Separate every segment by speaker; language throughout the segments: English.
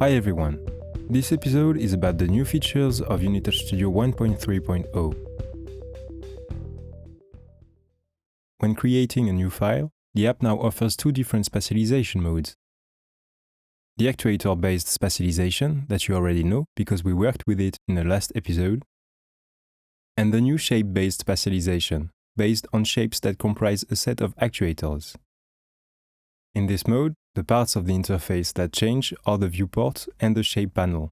Speaker 1: Hi everyone! This episode is about the new features of Unitouch Studio 1.3.0. When creating a new file, the app now offers two different spatialization modes. The actuator-based spatialization that you already know because we worked with it in the last episode, and the new shape-based spatialization, based on shapes that comprise a set of actuators. In this mode, the parts of the interface that change are the viewport and the shape panel.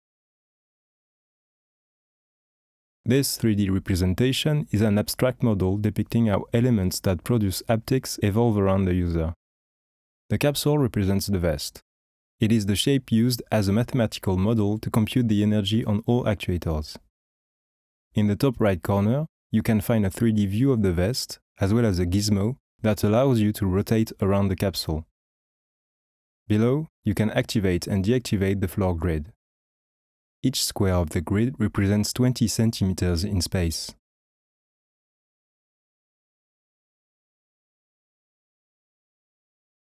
Speaker 1: This 3D representation is an abstract model depicting how elements that produce haptics evolve around the user. The capsule represents the vest. It is the shape used as a mathematical model to compute the energy on all actuators. In the top right corner, you can find a 3D view of the vest, as well as a gizmo that allows you to rotate around the capsule. Below, you can activate and deactivate the floor grid. Each square of the grid represents 20 centimeters in space.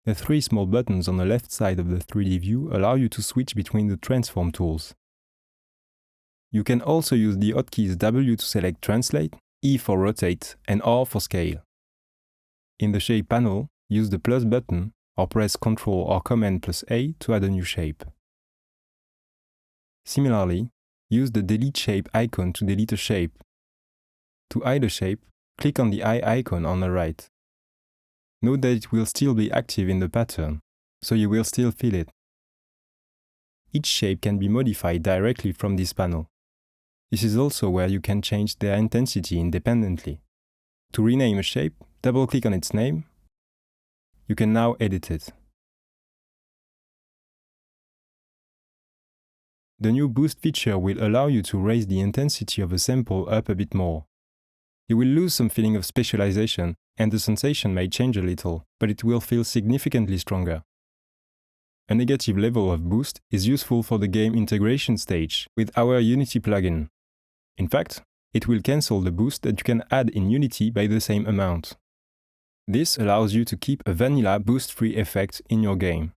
Speaker 1: The three small buttons on the left side of the 3D view allow you to switch between the transform tools. You can also use the hotkeys W to select Translate, E for Rotate, and R for Scale. In the Shape panel, use the plus button or press Ctrl or Command plus A to add a new shape. Similarly, use the Delete Shape icon to delete a shape. To hide a shape, click on the eye icon on the right. Note that it will still be active in the pattern, so you will still feel it. Each shape can be modified directly from this panel. This is also where you can change their intensity independently. To rename a shape, double-click on its name. You can now edit it. The new boost feature will allow you to raise the intensity of a sample up a bit more. You will lose some feeling of spatialization, and the sensation may change a little, but it will feel significantly stronger. A negative level of boost is useful for the game integration stage with our Unity plugin. In fact, it will cancel the boost that you can add in Unity by the same amount. This allows you to keep a vanilla boost-free effect in your game.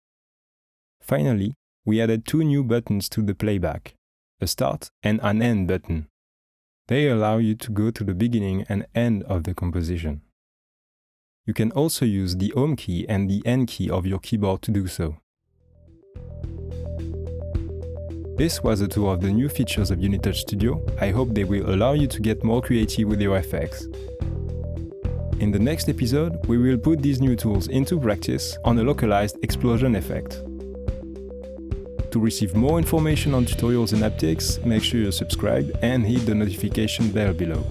Speaker 1: Finally, we added two new buttons to the playback, a start and an end button. They allow you to go to the beginning and end of the composition. You can also use the home key and the end key of your keyboard to do so. This was a tour of the new features of Unitouch Studio. I hope they will allow you to get more creative with your effects. In the next episode, we will put these new tools into practice on a localized explosion effect. To receive more information on tutorials and haptics, make sure you subscribe and hit the notification bell below.